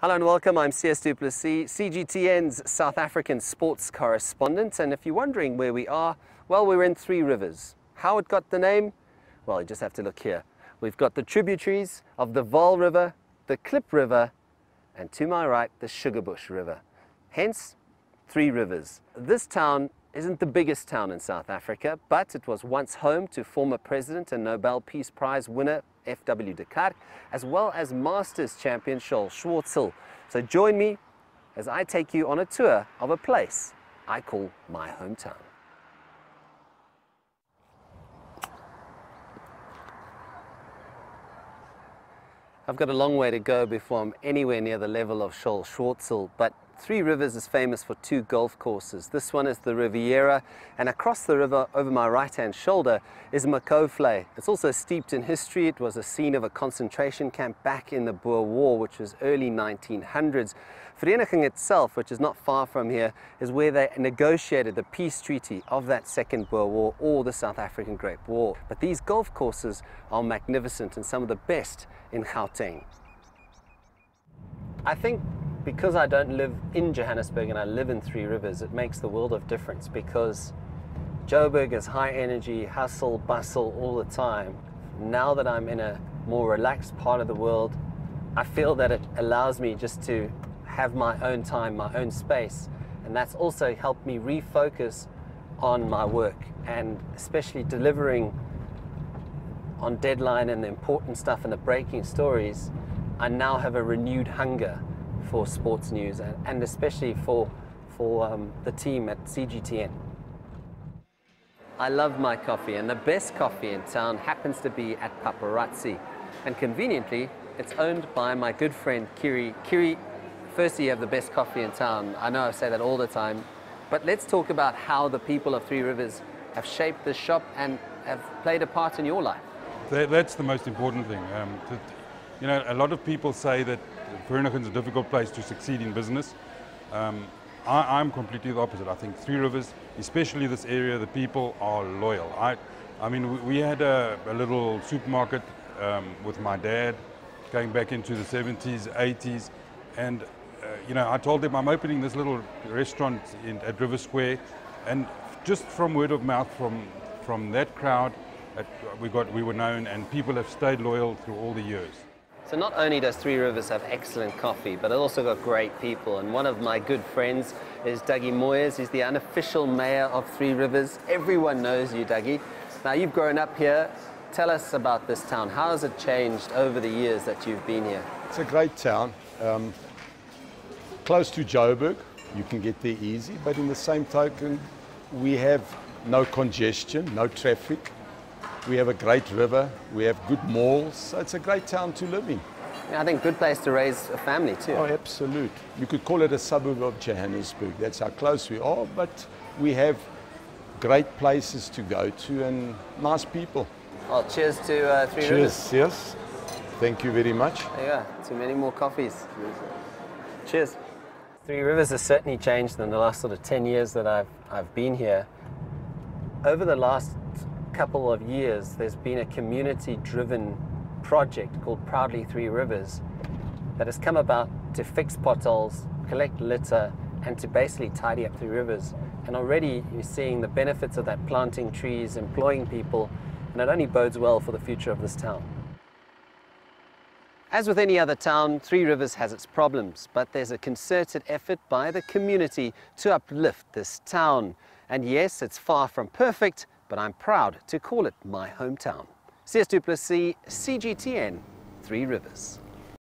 Hello and welcome, I'm Sias du Plessis, CGTN's South African sports correspondent, and if you're wondering where we are, well, we're in Three Rivers. How it got the name? Well, you just have to look here. We've got the tributaries of the Vaal River, the Klip River, and to my right, the Sugarbush River. Hence, Three Rivers. This town isn't the biggest town in South Africa, but it was once home to former President and Nobel Peace Prize winner F.W. de Klerk, as well as Masters champion Charles Schwartzel. So join me as I take you on a tour of a place I call my hometown. I've got a long way to go before I'm anywhere near the level of Charles Schwartzel, but Three Rivers is famous for two golf courses. This one is the Riviera, and across the river over my right-hand shoulder is Makofle. It's also steeped in history. It was a scene of a concentration camp back in the Boer War, which was early 1900s. Vereniging itself, which is not far from here, is where they negotiated the peace treaty of that Second Boer War or the South African Great War. But these golf courses are magnificent and some of the best in Gauteng. I think because I don't live in Johannesburg and I live in Three Rivers, it makes the world of difference, because Joburg is high energy, hustle, bustle all the time. Now that I'm in a more relaxed part of the world, I feel that it allows me just to have my own time, my own space, and that's also helped me refocus on my work, and especially delivering on deadline and the important stuff and the breaking stories. I now have a renewed hunger for sports news, and especially for the team at CGTN. I love my coffee, and the best coffee in town happens to be at Paparazzi, and conveniently it's owned by my good friend Kiri. Kiri, firstly, you have the best coffee in town. I know I say that all the time, but let's talk about how the people of Three Rivers have shaped this shop and have played a part in your life. That's the most important thing. You know, a lot of people say that Vereniging is a difficult place to succeed in business. I'm completely the opposite. I think Three Rivers, especially this area, the people are loyal. I mean, we had a little supermarket with my dad going back into the 70s, 80s, and you know, I told them I'm opening this little restaurant at River Square, and just from word of mouth from that crowd, we were known, and people have stayed loyal through all the years. So not only does Three Rivers have excellent coffee, but it also got great people. And one of my good friends is Dougie Moyes. He's the unofficial mayor of Three Rivers. Everyone knows you, Dougie. Now, you've grown up here. Tell us about this town. How has it changed over the years that you've been here? It's a great town. Close to Joburg. You can get there easy. But in the same token, we have no congestion, no traffic. We have a great river, we have good malls, so it's a great town to live in. Yeah, I think good place to raise a family too. Oh, absolute. You could call it a suburb of Johannesburg. That's how close we are, but we have great places to go to and nice people. Well, cheers to Three Rivers. Cheers, yes. Thank you very much. There you go, too many more coffees. Cheers. Three Rivers has certainly changed in the last sort of 10 years that I've been here. Over the last couple of years, there's been a community-driven project called Proudly Three Rivers that has come about to fix potholes, collect litter, and to basically tidy up Three Rivers. And already you're seeing the benefits of that, planting trees, employing people, and it only bodes well for the future of this town. As with any other town, Three Rivers has its problems, but there's a concerted effort by the community to uplift this town. And yes, it's far from perfect, but I'm proud to call it my hometown. Sias du Plessis, CGTN, Three Rivers.